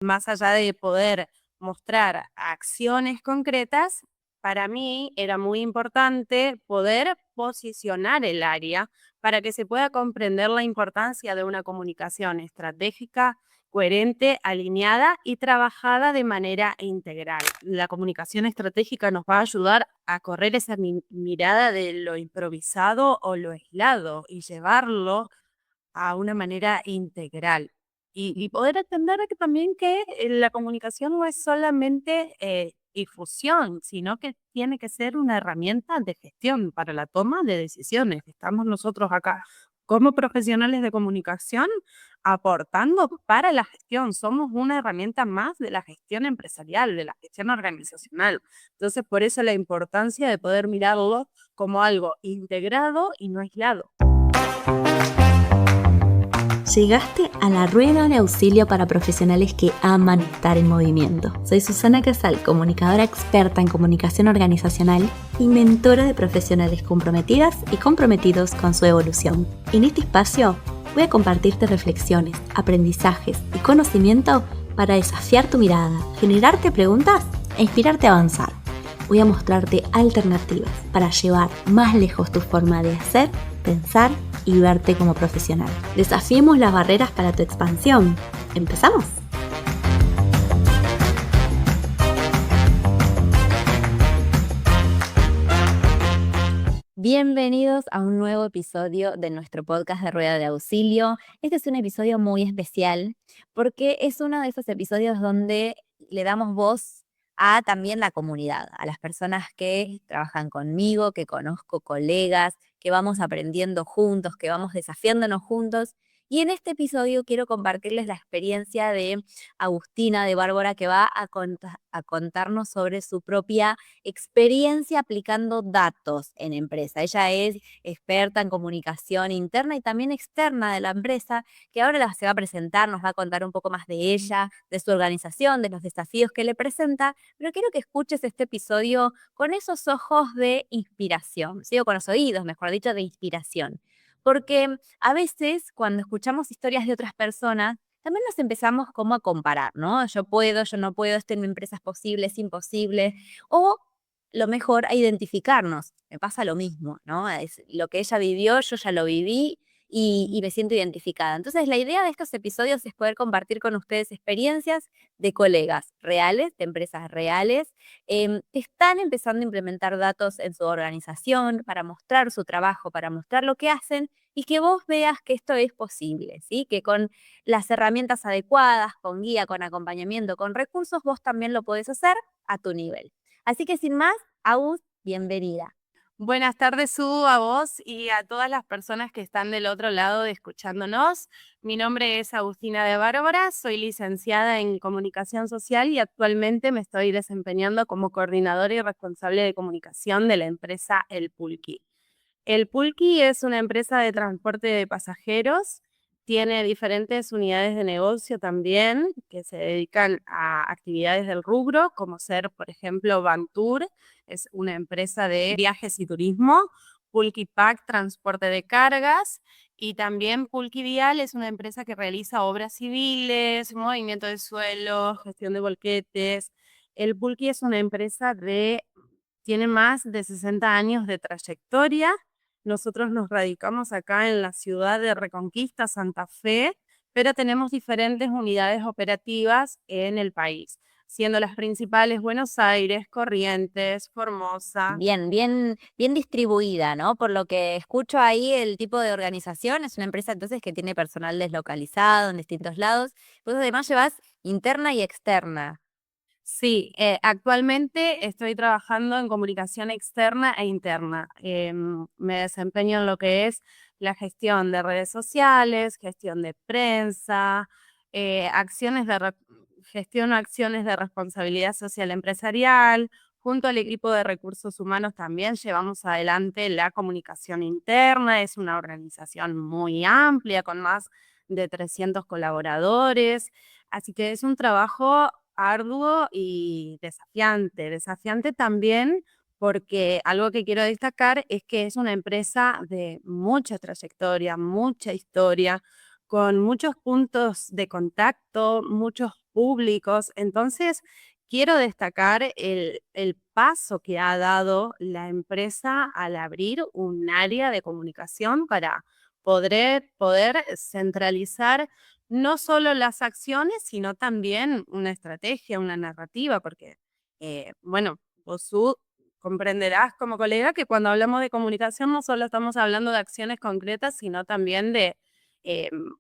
Más allá de poder mostrar acciones concretas, para mí era muy importante poder posicionar el área para que se pueda comprender la importancia de una comunicación estratégica, coherente, alineada y trabajada de manera integral. La comunicación estratégica nos va a ayudar a correr esa mirada de lo improvisado o lo aislado y llevarlo a una manera integral. Y poder entender que también que la comunicación no es solamente difusión, sino que tiene que ser una herramienta de gestión para la toma de decisiones. Estamos nosotros acá como profesionales de comunicación aportando para la gestión. Somos una herramienta más de la gestión empresarial, de la gestión organizacional. Entonces, por eso la importancia de poder mirarlo como algo integrado y no aislado. Llegaste a la rueda de auxilio para profesionales que aman estar en movimiento. Soy Susana Casal, comunicadora experta en comunicación organizacional y mentora de profesionales comprometidas y comprometidos con su evolución. En este espacio voy a compartirte reflexiones, aprendizajes y conocimiento para desafiar tu mirada, generarte preguntas e inspirarte a avanzar. Voy a mostrarte alternativas para llevar más lejos tu forma de hacer, pensar y verte como profesional. Desafiemos las barreras para tu expansión. ¿Empezamos? Bienvenidos a un nuevo episodio de nuestro podcast de Rueda de Auxilio. Este es un episodio muy especial porque es uno de esos episodios donde le damos voz a también la comunidad, a las personas que trabajan conmigo, que conozco, colegas, que vamos aprendiendo juntos, que vamos desafiándonos juntos. Y en este episodio quiero compartirles la experiencia de Agustina, de Bárbara, que va a contarnos sobre su propia experiencia aplicando datos en empresa. Ella es experta en comunicación interna y también externa de la empresa, que ahora se va a presentar, nos va a contar un poco más de ella, de su organización, de los desafíos que le presenta, pero quiero que escuches este episodio con esos ojos de inspiración, ¿sí? O con los oídos, mejor dicho, de inspiración. Porque a veces cuando escuchamos historias de otras personas, también nos empezamos como a comparar, ¿no? Yo puedo, yo no puedo, esto en mi empresa es posible, es imposible. O lo mejor a identificarnos. Me pasa lo mismo, ¿no? Es lo que ella vivió, yo ya lo viví y me siento identificada. Entonces, la idea de estos episodios es poder compartir con ustedes experiencias de colegas reales, de empresas reales, que están empezando a implementar datos en su organización para mostrar su trabajo, para mostrar lo que hacen y que vos veas que esto es posible, ¿sí? Que con las herramientas adecuadas, con guía, con acompañamiento, con recursos, vos también lo podés hacer a tu nivel. Así que sin más, Agus, bienvenida. Buenas tardes, Su, a vos y a todas las personas que están del otro lado de escuchándonos. Mi nombre es Agustina de Bárbara, soy licenciada en Comunicación Social y actualmente me estoy desempeñando como coordinadora y responsable de comunicación de la empresa El Pulqui. El Pulqui es una empresa de transporte de pasajeros, tiene diferentes unidades de negocio también que se dedican a actividades del rubro, como ser, por ejemplo, Vantour, es una empresa de viajes y turismo, Pulqui Pack, transporte de cargas, y también Pulqui Vial es una empresa que realiza obras civiles, movimiento de suelo, gestión de volquetes. El Pulqui es una empresa tiene más de 60 años de trayectoria. Nosotros nos radicamos acá en la ciudad de Reconquista, Santa Fe, pero tenemos diferentes unidades operativas en el país, siendo las principales Buenos Aires, Corrientes, Formosa. Bien distribuida, ¿no? Por lo que escucho ahí, el tipo de organización es una empresa entonces que tiene personal deslocalizado en distintos lados. Pues además llevas interna y externa. Sí, actualmente estoy trabajando en comunicación externa e interna. Me desempeño en lo que es la gestión de redes sociales, gestión de prensa, acciones gestiono acciones de responsabilidad social empresarial. Junto al equipo de recursos humanos también llevamos adelante la comunicación interna. Es una organización muy amplia con más de 300 colaboradores. Así que es un trabajo arduo y desafiante. Desafiante también porque algo que quiero destacar es que es una empresa de mucha trayectoria, mucha historia, con muchos puntos de contacto, muchos públicos. Entonces, quiero destacar el paso que ha dado la empresa al abrir un área de comunicación para poder centralizar no solo las acciones, sino también una estrategia, una narrativa, porque, bueno, vos comprenderás como colega que cuando hablamos de comunicación no solo estamos hablando de acciones concretas, sino también de em,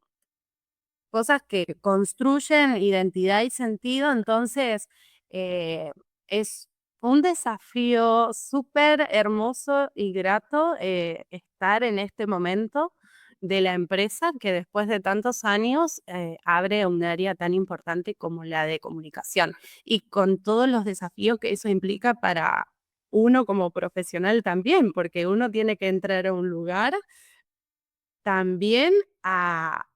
cosas que construyen identidad y sentido. Entonces, es un desafío súper hermoso y grato estar en este momento de la empresa que después de tantos años abre un área tan importante como la de comunicación y con todos los desafíos que eso implica para uno como profesional también, porque uno tiene que entrar a un lugar también a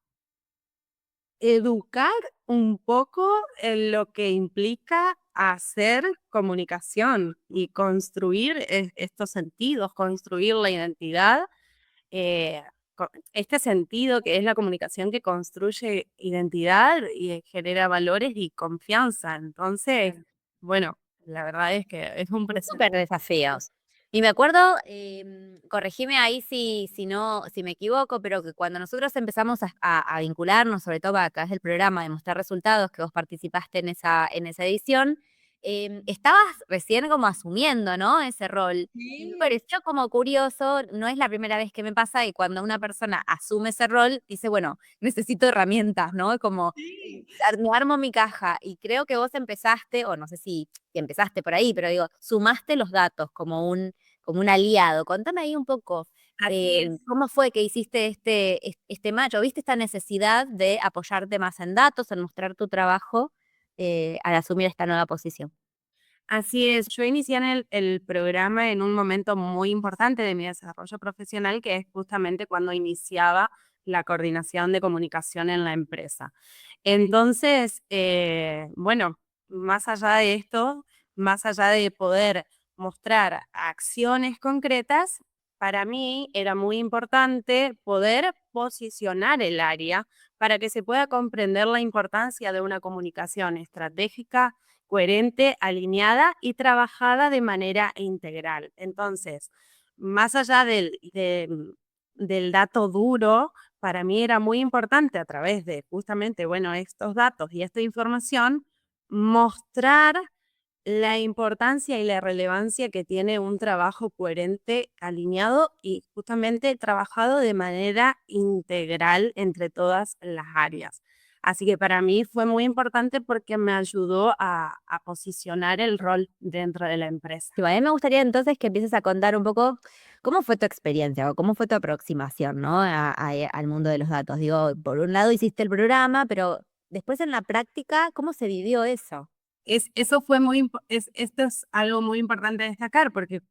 educar un poco en lo que implica hacer comunicación y construir estos sentidos, construir la identidad, este sentido que es la comunicación que construye identidad y genera valores y confianza. Entonces, bueno, la verdad es que es un Súper desafíos. Y me acuerdo, corregime ahí si no, si me equivoco, pero que cuando nosotros empezamos a vincularnos, sobre todo a través del programa, de mostrar resultados, que vos participaste en esa edición, estabas recién como asumiendo, ¿no? Ese rol. Y me pareció como curioso, no es la primera vez que me pasa, y cuando una persona asume ese rol, dice, bueno, necesito herramientas, ¿no? Como me armo mi caja. Y creo que vos empezaste, o no sé si empezaste por ahí, pero digo, sumaste los datos como un aliado. Contame ahí un poco, Así es. ¿cómo fue que hiciste este match? ¿O viste esta necesidad de apoyarte más en datos, en mostrar tu trabajo, al asumir esta nueva posición? Así es, yo inicié en el programa en un momento muy importante de mi desarrollo profesional, que es justamente cuando iniciaba la coordinación de comunicación en la empresa. Entonces, bueno, más allá de esto, más allá de poder mostrar acciones concretas, para mí era muy importante poder posicionar el área para que se pueda comprender la importancia de una comunicación estratégica, coherente, alineada y trabajada de manera integral. Entonces, más allá del dato duro, para mí era muy importante a través de justamente, bueno, estos datos y esta información, mostrar la importancia y la relevancia que tiene un trabajo coherente, alineado y justamente trabajado de manera integral entre todas las áreas. Así que para mí fue muy importante porque me ayudó a posicionar el rol dentro de la empresa. Sí, a mí me gustaría entonces que empieces a contar un poco cómo fue tu experiencia o cómo fue tu aproximación, ¿no? Al mundo de los datos. Digo, por un lado hiciste el programa, pero después en la práctica, ¿cómo se vivió eso? Eso fue esto es algo muy importante destacar porque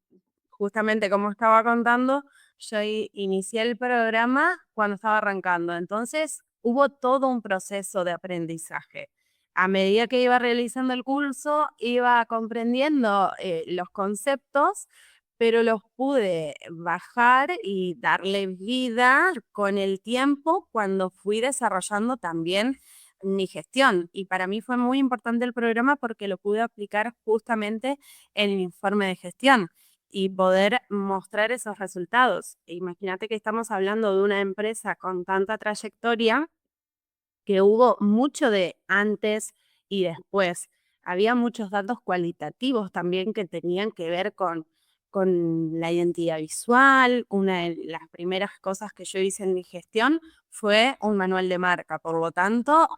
justamente como estaba contando, yo inicié el programa cuando estaba arrancando, entonces hubo todo un proceso de aprendizaje. A medida que iba realizando el curso, iba comprendiendo los conceptos, pero los pude bajar y darle vida con el tiempo cuando fui desarrollando también mi gestión. Y para mí fue muy importante el programa porque lo pude aplicar justamente en el informe de gestión y poder mostrar esos resultados. Imagínate que estamos hablando de una empresa con tanta trayectoria que hubo mucho de antes y después. Había muchos datos cualitativos también que tenían que ver con la identidad visual. Una de las primeras cosas que yo hice en mi gestión fue un manual de marca. Por lo tanto,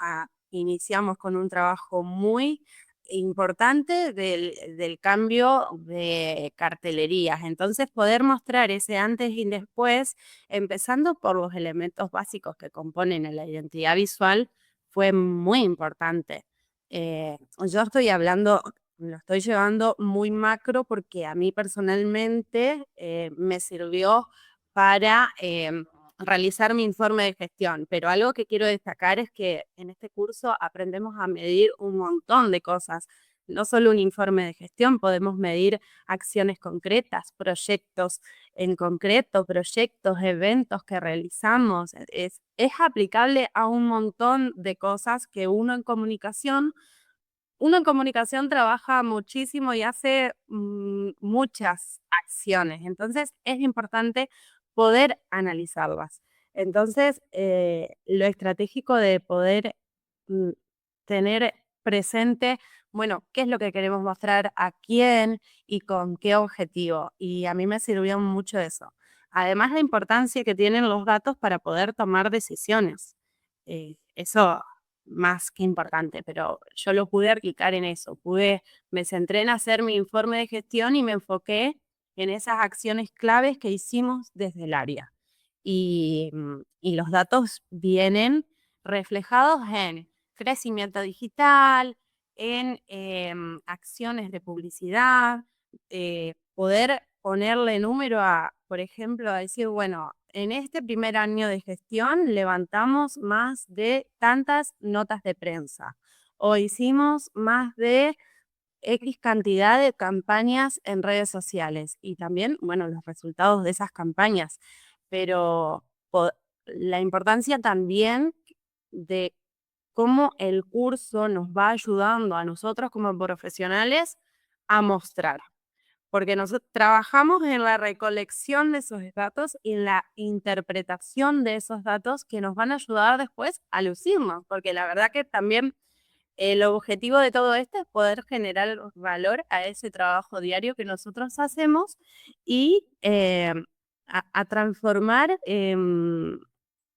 iniciamos con un trabajo muy importante del cambio de cartelerías. Entonces, poder mostrar ese antes y después, empezando por los elementos básicos que componen a la identidad visual, fue muy importante. Yo estoy hablando, lo estoy llevando muy macro porque a mí personalmente me sirvió para realizar mi informe de gestión, pero algo que quiero destacar es que en este curso aprendemos a medir un montón de cosas, no solo un informe de gestión, podemos medir acciones concretas, proyectos en concreto, proyectos, eventos que realizamos. Es aplicable a un montón de cosas que uno en comunicación trabaja muchísimo y hace muchas acciones, entonces es importante poder analizarlas. Entonces, lo estratégico de poder mm, tener presente, bueno, qué es lo que queremos mostrar, a quién y con qué objetivo. Y a mí me sirvió mucho eso. Además, la importancia que tienen los datos para poder tomar decisiones. Eso más que importante, pero yo lo pude aplicar en eso. Me centré en hacer mi informe de gestión y me enfoqué en esas acciones claves que hicimos desde el área. Y los datos vienen reflejados en crecimiento digital, en acciones de publicidad, poder ponerle número a, por ejemplo, a decir, bueno, en este primer año de gestión levantamos más de tantas notas de prensa o hicimos más de X cantidad de campañas en redes sociales y también, bueno, los resultados de esas campañas, pero la importancia también de cómo el curso nos va ayudando a nosotros como profesionales a mostrar, porque nosotros trabajamos en la recolección de esos datos y en la interpretación de esos datos que nos van a ayudar después a lucirnos, porque la verdad que también el objetivo de todo esto es poder generar valor a ese trabajo diario que nosotros hacemos y a transformar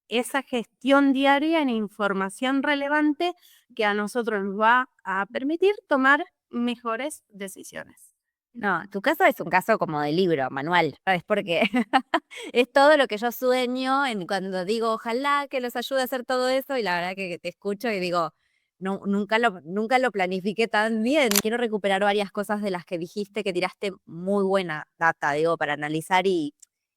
esa gestión diaria en información relevante que a nosotros nos va a permitir tomar mejores decisiones. No, tu caso es un caso como de libro, manual, ¿sabes? Porque es todo lo que yo sueño cuando digo, ojalá que los ayude a hacer todo eso, y la verdad que te escucho y digo, no, nunca lo planifiqué tan bien. Quiero recuperar varias cosas de las que dijiste, que tiraste muy buena data, digo, para analizar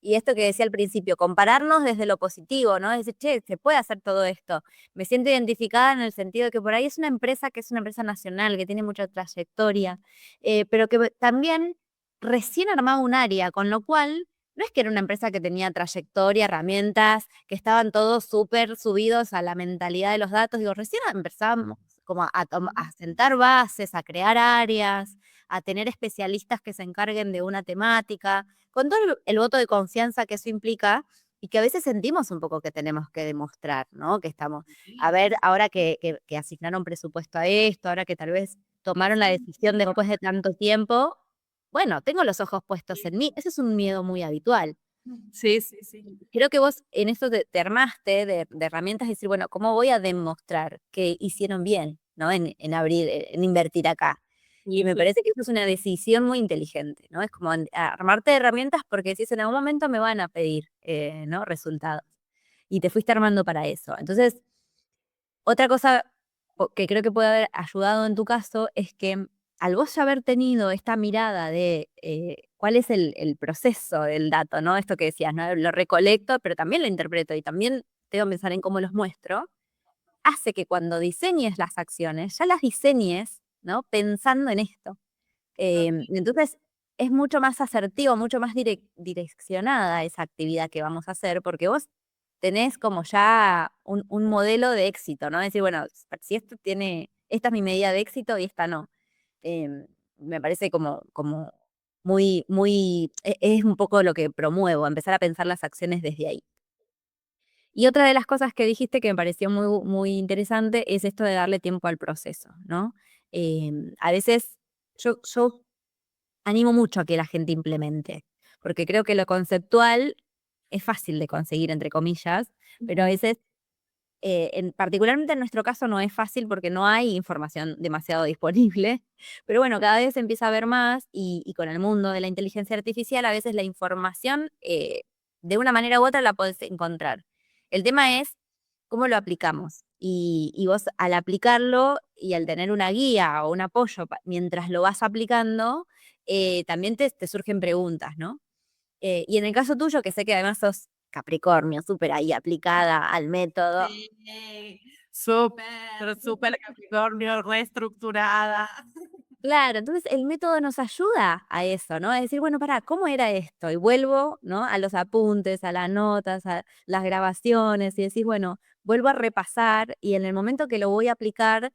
y esto que decía al principio, compararnos desde lo positivo, ¿no? Decir, che, se puede hacer todo esto. Me siento identificada en el sentido de que por ahí es una empresa que es una empresa nacional, que tiene mucha trayectoria, pero que también recién armaba un área, con lo cual no es que era una empresa que tenía trayectoria, herramientas, que estaban todos súper subidos a la mentalidad de los datos. Digo, recién empezábamos como a sentar bases, a crear áreas, a tener especialistas que se encarguen de una temática, con todo el voto de confianza que eso implica y que a veces sentimos un poco que tenemos que demostrar, ¿no? Que estamos, a ver, ahora que asignaron presupuesto a esto, ahora que tal vez tomaron la decisión después de tanto tiempo, bueno, tengo los ojos puestos en mí. Ese es un miedo muy habitual. Sí, sí, sí. Creo que vos en eso te armaste de herramientas, decir, bueno, ¿cómo voy a demostrar que hicieron bien, ¿no? En abrir, en invertir acá. Y me parece que eso es una decisión muy inteligente, ¿no? Es como armarte de herramientas porque decís, en algún momento me van a pedir, ¿no? Resultados. Y te fuiste armando para eso. Entonces, otra cosa que creo que puede haber ayudado en tu caso es que al vos ya haber tenido esta mirada de cuál es el proceso del dato, ¿no? Esto que decías, ¿no? Lo recolecto, pero también lo interpreto y también tengo que pensar en cómo los muestro, hace que cuando diseñes las acciones, ya las diseñes, ¿no? Pensando en esto. Entonces, es mucho más asertivo, mucho más direccionada esa actividad que vamos a hacer, porque vos tenés como ya un modelo de éxito, ¿no? Decir, bueno, si esto tiene, esta es mi medida de éxito y esta no. Em, Me parece como es un poco lo que promuevo, empezar a pensar las acciones desde ahí. Y otra de las cosas que dijiste que me pareció muy interesante es esto de darle tiempo al proceso, ¿no? A veces yo animo mucho a que la gente implemente, porque creo que lo conceptual es fácil de conseguir, entre comillas, pero a veces, particularmente en nuestro caso no es fácil porque no hay información demasiado disponible, pero bueno, cada vez se empieza a ver más y con el mundo de la inteligencia artificial a veces la información de una manera u otra la podés encontrar. El tema es cómo lo aplicamos. Y vos al aplicarlo y al tener una guía o un apoyo mientras lo vas aplicando, también te surgen preguntas, ¿no? Y en el caso tuyo, que sé que además sos Capricornio, súper ahí aplicada al método. Sí, súper, súper Capricornio, reestructurada. Claro, entonces el método nos ayuda a eso, ¿no? A decir, bueno, pará, ¿cómo era esto? Y vuelvo, ¿no? A los apuntes, a las notas, a las grabaciones y decís, bueno, vuelvo a repasar y en el momento que lo voy a aplicar,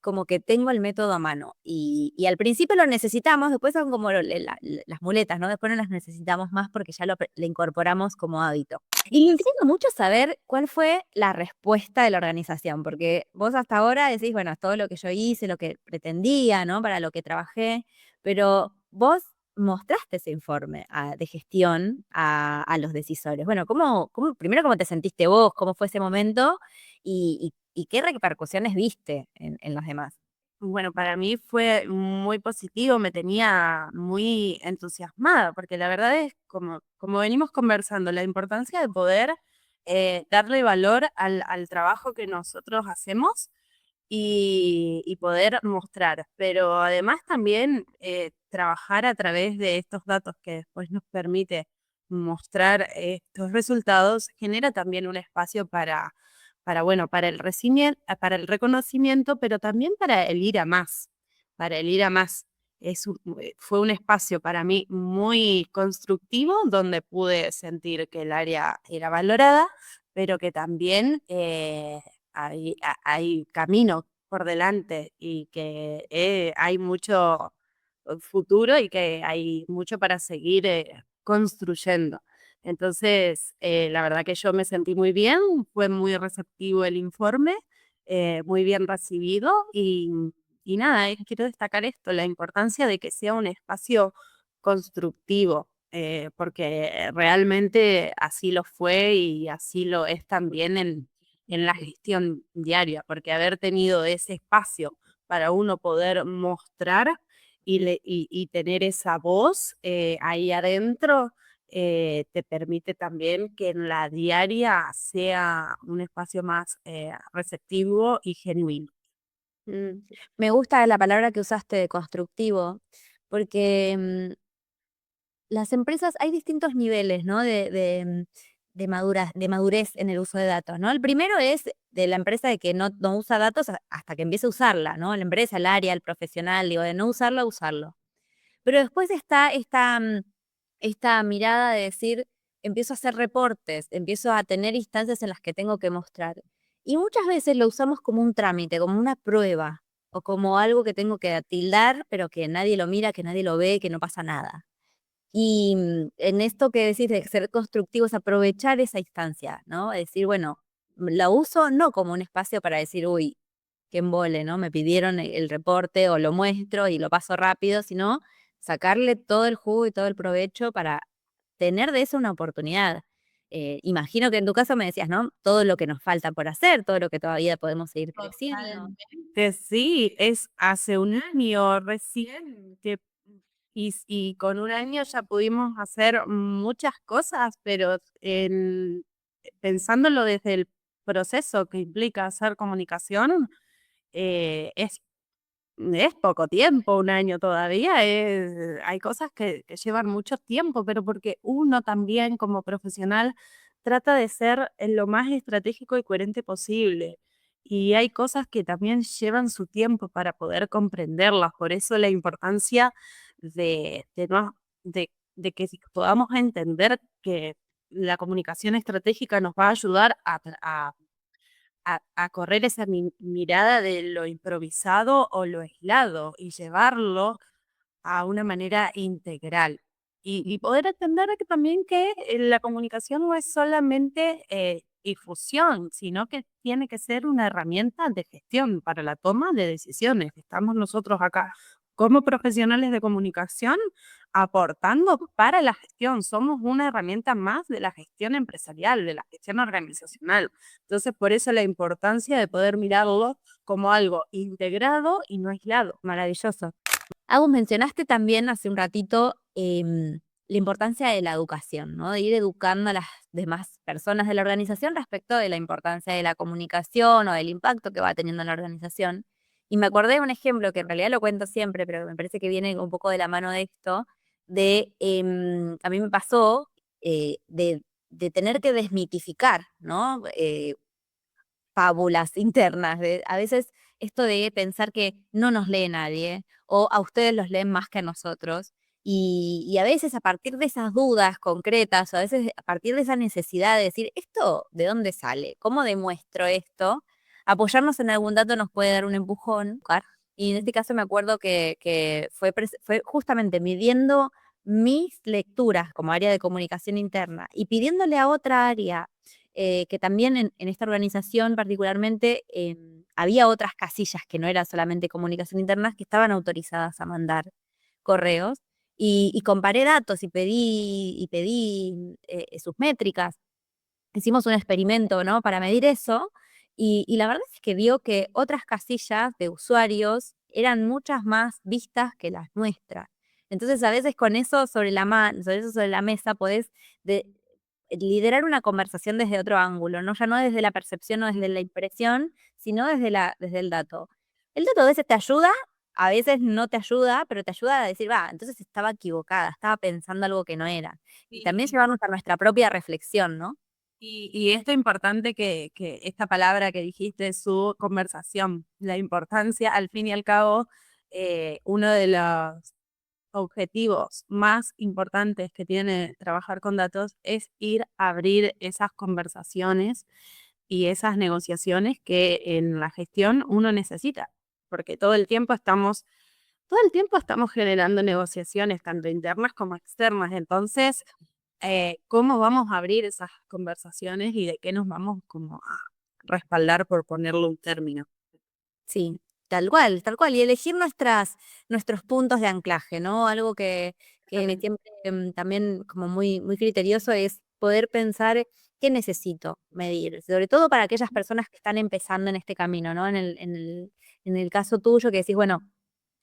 como que tengo el método a mano. Y al principio lo necesitamos, después son como las muletas, ¿no? Después no las necesitamos más porque ya le incorporamos como hábito. Y me intriga mucho saber cuál fue la respuesta de la organización, porque vos hasta ahora decís, bueno, es todo lo que yo hice, lo que pretendía, ¿no? Para lo que trabajé, pero vos mostraste ese informe de gestión a los decisores. Bueno, primero cómo te sentiste vos, cómo fue ese momento y qué repercusiones viste en los demás. Bueno, para mí fue muy positivo, me tenía muy entusiasmada, porque la verdad es, como venimos conversando, la importancia de poder darle valor al trabajo que nosotros hacemos y poder mostrar, pero además también trabajar a través de estos datos que después nos permite mostrar estos resultados genera también un espacio bueno, para el reconocimiento, pero también para el ir a más, para el ir a más. Fue un espacio para mí muy constructivo donde pude sentir que el área era valorada, pero que también hay camino por delante y que hay mucho futuro y que hay mucho para seguir construyendo. Entonces, la verdad que yo me sentí muy bien, fue muy receptivo el informe, muy bien recibido y nada, quiero destacar esto, la importancia de que sea un espacio constructivo, porque realmente así lo fue y así lo es también en la gestión diaria, porque haber tenido ese espacio para uno poder mostrar y tener esa voz ahí adentro, te permite también que en la diaria sea un espacio más receptivo y genuino. Mm, Me gusta la palabra que usaste de constructivo, porque las empresas hay distintos niveles, ¿no? De madurez en el uso de datos, ¿no? El primero es de la empresa de que no usa datos hasta que empiece a usarla, ¿no? La empresa, el área, el profesional, digo, de no usarlo a usarlo. Pero después está esta mirada de decir, empiezo a hacer reportes, empiezo a tener instancias en las que tengo que mostrar. Y muchas veces lo usamos como un trámite, como una prueba, o como algo que tengo que tildar, pero que nadie lo mira, que nadie lo ve, que no pasa nada. Y en esto que decís de ser constructivo es aprovechar esa instancia, ¿no? Decir, bueno, la uso no como un espacio para decir, uy, qué embole, ¿no? Me pidieron el reporte o lo muestro y lo paso rápido, sino sacarle todo el jugo y todo el provecho para tener de eso una oportunidad. Imagino que en tu caso me decías, ¿no? Todo lo que nos falta por hacer, todo lo que todavía podemos seguir creciendo. Totalmente. Sí, es hace un año recién y con un año ya pudimos hacer muchas cosas, pero pensándolo desde el proceso que implica hacer comunicación, eh, es es poco tiempo, un año todavía, hay cosas que llevan mucho tiempo, pero porque uno también como profesional trata de ser lo más estratégico y coherente posible. Y hay cosas que también llevan su tiempo para poder comprenderlas, por eso la importancia de, no, de que podamos entender que la comunicación estratégica nos va a ayudar a correr esa mirada de lo improvisado o lo aislado y llevarlo a una manera integral. Y poder entender que también que la comunicación no es solamente difusión, sino que tiene que ser una herramienta de gestión para la toma de decisiones. Estamos nosotros acá como profesionales de comunicación aportando para la gestión. Somos una herramienta más de la gestión empresarial, de la gestión organizacional. Entonces, por eso la importancia de poder mirarlo como algo integrado y no aislado. Maravilloso. Agus, mencionaste también hace un ratito la importancia de la educación, ¿no? De ir educando a las demás personas de la organización respecto de la importancia de la comunicación o del impacto que va teniendo en la organización. Y me acordé de un ejemplo que en realidad lo cuento siempre, pero me parece que viene un poco de la mano de esto, a mí me pasó de tener que desmitificar, ¿no? Fábulas internas. A veces esto de pensar que no nos lee nadie o a ustedes los leen más que a nosotros. Y a veces a partir de esas dudas concretas o a veces a partir de esa necesidad de decir, ¿esto de dónde sale? ¿Cómo demuestro esto? Apoyarnos en algún dato nos puede dar un empujón. Y en este caso me acuerdo que fue justamente midiendo mis lecturas como área de comunicación interna y pidiéndole a otra área que también en esta organización particularmente había otras casillas que no era solamente comunicación interna que estaban autorizadas a mandar correos y comparé datos y pedí sus métricas. Hicimos un experimento, ¿no? Para medir eso y la verdad es que vio que otras casillas de usuarios eran muchas más vistas que las nuestras. Entonces, a veces con eso sobre la mesa podés de liderar una conversación desde otro ángulo, ¿no? Ya no desde la percepción o desde la impresión, sino desde el dato. El dato a veces te ayuda, a veces no te ayuda, pero te ayuda a decir, va, entonces estaba equivocada, estaba pensando algo que no era. Y también Y, llevarnos a nuestra propia reflexión, ¿no? y esto importante que esta palabra que dijiste, su conversación, la importancia, al fin y al cabo, uno de los objetivos más importantes que tiene trabajar con datos es ir a abrir esas conversaciones y esas negociaciones que en la gestión uno necesita, porque todo el tiempo estamos generando negociaciones, tanto internas como externas. Entonces, ¿cómo vamos a abrir esas conversaciones y de qué nos vamos como a respaldar, por ponerle un término? Sí, tal cual, tal cual. Y elegir nuestros puntos de anclaje, ¿no? Algo que Exactamente. siempre también como muy criterioso es poder pensar qué necesito medir, sobre todo para aquellas personas que están empezando en este camino, ¿no? En el caso tuyo que decís, bueno,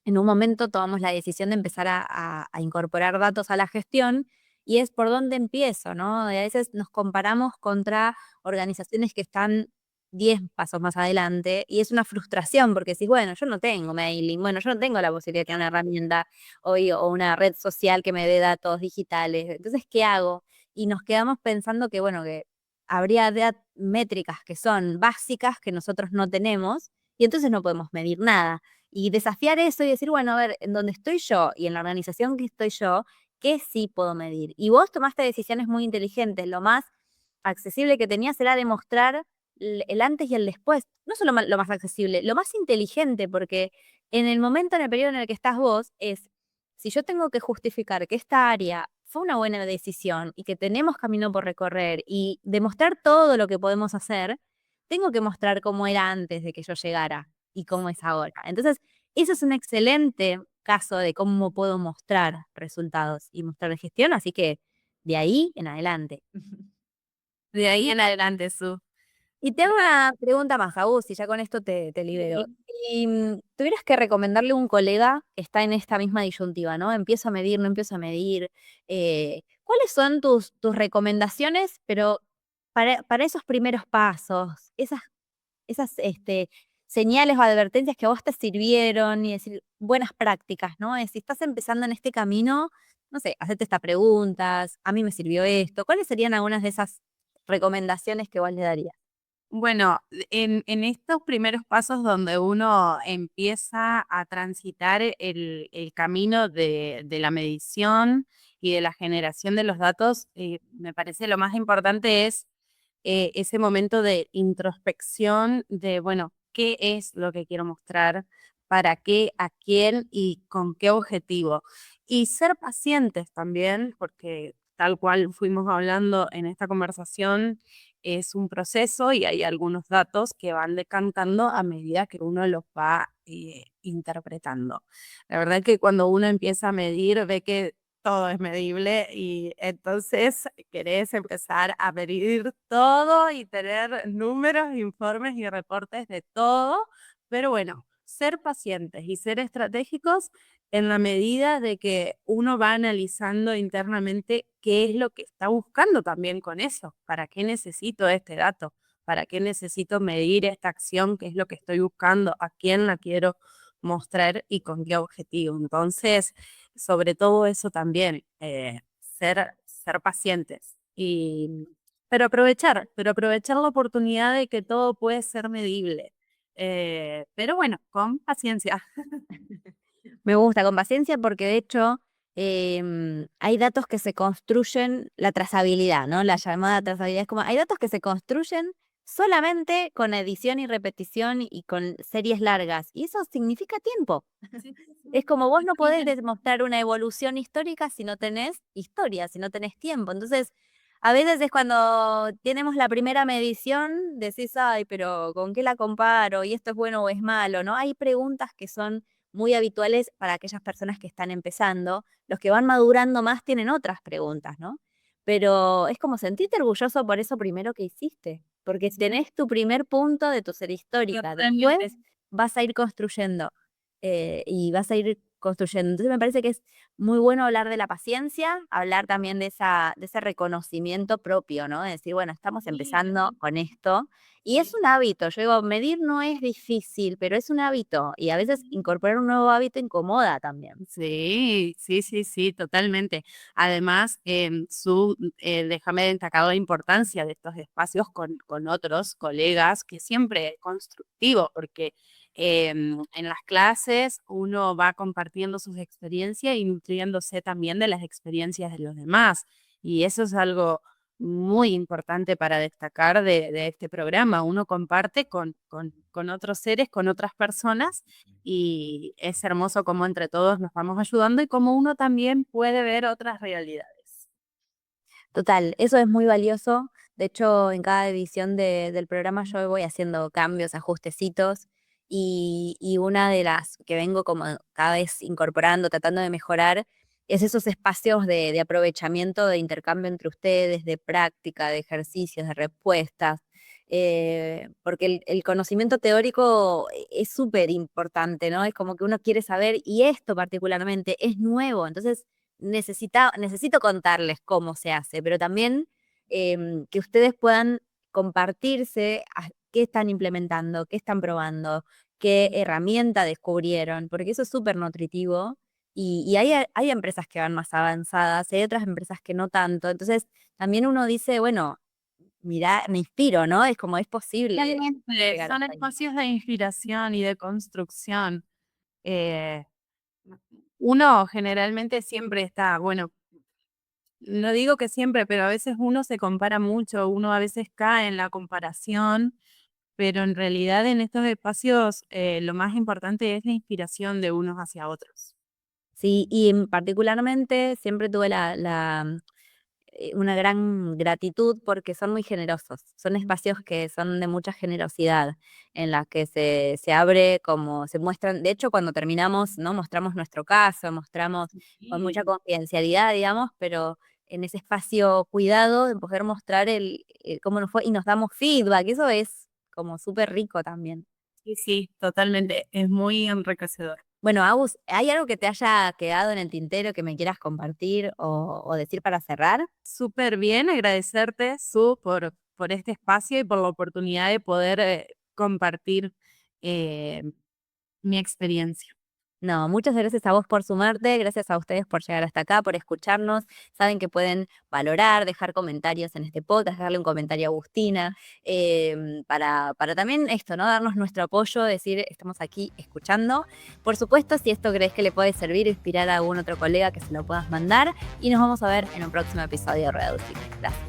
en un momento tomamos la decisión de empezar a incorporar datos a la gestión y es por dónde empiezo, ¿no? Y a veces nos comparamos contra organizaciones que están 10 pasos más adelante y es una frustración porque decís, bueno, yo no tengo mailing, bueno, yo no tengo la posibilidad de tener una herramienta o una red social que me dé datos digitales. Entonces, ¿qué hago? Y nos quedamos pensando que, bueno, que habría métricas que son básicas que nosotros no tenemos y entonces no podemos medir nada. Y desafiar eso y decir, bueno, a ver, en donde estoy yo y en la organización que estoy yo, ¿qué sí puedo medir? Y vos tomaste decisiones muy inteligentes. Lo más accesible que tenías era demostrar el antes y el después. No solo lo más accesible, lo más inteligente, porque en el momento, en el periodo en el que estás vos, es, si yo tengo que justificar que esta área fue una buena decisión y que tenemos camino por recorrer y demostrar todo lo que podemos hacer, tengo que mostrar cómo era antes de que yo llegara y cómo es ahora. Entonces, eso es un excelente caso de cómo puedo mostrar resultados y mostrar gestión, así que de ahí en adelante. De ahí Y, en adelante, Su. y te hago una pregunta más, Agus, y ya con esto te libero. Sí. Si tuvieras que recomendarle a un colega que está en esta misma disyuntiva, ¿no? Empiezo a medir, no empiezo a medir. ¿Cuáles son tus recomendaciones, pero para esos primeros pasos, esas señales o advertencias que a vos te sirvieron y decir buenas prácticas, ¿no? Si estás empezando en este camino, no sé, hacerte estas preguntas, a mí me sirvió esto. ¿Cuáles serían algunas de esas recomendaciones que vos le darías? Bueno, en estos primeros pasos donde uno empieza a transitar el camino de la medición y de la generación de los datos, me parece lo más importante es ese momento de introspección de, bueno, ¿qué es lo que quiero mostrar? ¿Para qué? ¿A quién? ¿Y con qué objetivo? Y ser pacientes también, porque tal cual fuimos hablando en esta conversación, es un proceso y hay algunos datos que van decantando a medida que uno los va interpretando. La verdad que cuando uno empieza a medir, ve que todo es medible y entonces querés empezar a medir todo y tener números, informes y reportes de todo, pero bueno, ser pacientes y ser estratégicos en la medida de que uno va analizando internamente qué es lo que está buscando también con eso, para qué necesito este dato, para qué necesito medir esta acción, qué es lo que estoy buscando, a quién la quiero mostrar y con qué objetivo. Entonces, sobre todo eso también, ser pacientes pero aprovechar la oportunidad de que todo puede ser medible. pero bueno, con paciencia. Me gusta, con paciencia, porque de hecho hay datos que se construyen, la trazabilidad, ¿no? La llamada trazabilidad es como, hay datos que se construyen solamente con edición y repetición y con series largas, y eso significa tiempo. Sí, sí, sí. Es como vos no podés Totalmente. demostrar una evolución histórica si no tenés historia, si no tenés tiempo. Entonces, a veces es cuando tenemos la primera medición, decís, ay, pero ¿con qué la comparo? ¿Y esto es bueno o es malo? ¿No? Hay preguntas que son muy habituales para aquellas personas que están empezando. Los que van madurando más tienen otras preguntas, ¿no? Pero es como sentirte orgulloso por eso primero que hiciste, porque Sí, tenés tu primer punto de tu serie histórica. Después totalmente. vas a ir construyendo y vas a ir construyendo. Entonces me parece que es muy bueno hablar de la paciencia, hablar también de ese reconocimiento propio, ¿no? De decir, bueno, estamos Sí, empezando con esto y es sí. un hábito. Yo digo, medir no es difícil, pero es un hábito y a veces incorporar un nuevo hábito incomoda también. Sí, sí, sí, sí, totalmente. Además, déjame destacar la importancia de estos espacios con otros colegas, que siempre es constructivo, porque en las clases uno va compartiendo sus experiencias y nutriéndose también de las experiencias de los demás. Y eso es algo muy importante para destacar de este programa. Uno comparte con otros seres, con otras personas y es hermoso cómo entre todos nos vamos ayudando y cómo uno también puede ver otras realidades. Total, eso es muy valioso. De hecho, en cada edición del programa yo voy haciendo cambios, ajustecitos, y una de las que vengo como cada vez incorporando, tratando de mejorar, es esos espacios de aprovechamiento, de intercambio entre ustedes, de práctica, de ejercicios, de respuestas, porque el conocimiento teórico es súper importante, ¿no? Es como que uno quiere saber, y esto particularmente es nuevo, entonces necesito contarles cómo se hace, pero también que ustedes puedan compartirse qué están implementando, qué están probando, qué herramienta descubrieron, porque eso es súper nutritivo y hay empresas que van más avanzadas, hay otras empresas que no tanto. Entonces, también uno dice, bueno, mira, me inspiro, ¿no? Es como es posible llegar Son hasta ahí. espacios de inspiración y de construcción. Eh, Uno generalmente siempre está, bueno, no digo que siempre, pero a veces uno se compara mucho, uno a veces cae en la comparación, pero en realidad en estos espacios lo más importante es la inspiración de unos hacia otros. Sí, y particularmente siempre tuve una gran gratitud porque son muy generosos. Son espacios que son de mucha generosidad, en las que se abre como se muestran. De hecho, cuando terminamos, ¿no? Mostramos nuestro caso, mostramos con mucha Sí, confidencialidad, digamos, pero en ese espacio cuidado de poder mostrar cómo nos fue y nos damos feedback. Eso es como súper rico también. sí, sí, totalmente. Es muy enriquecedor. Bueno, Agus, ¿hay algo que te haya quedado en el tintero que me quieras compartir o decir para cerrar? Súper bien, agradecerte, por este espacio y por la oportunidad de poder compartir eh, mi experiencia. No, muchas gracias a vos por sumarte, gracias a ustedes por llegar hasta acá, por escucharnos. Saben que pueden valorar, dejar comentarios en este podcast, darle un comentario a Agustina, para también esto, ¿no? Darnos nuestro apoyo, decir, estamos aquí escuchando. Por supuesto, si esto crees que le puede servir, inspirar a algún otro colega que se lo puedas mandar. Y nos vamos a ver en un próximo episodio de Rueda Gracias.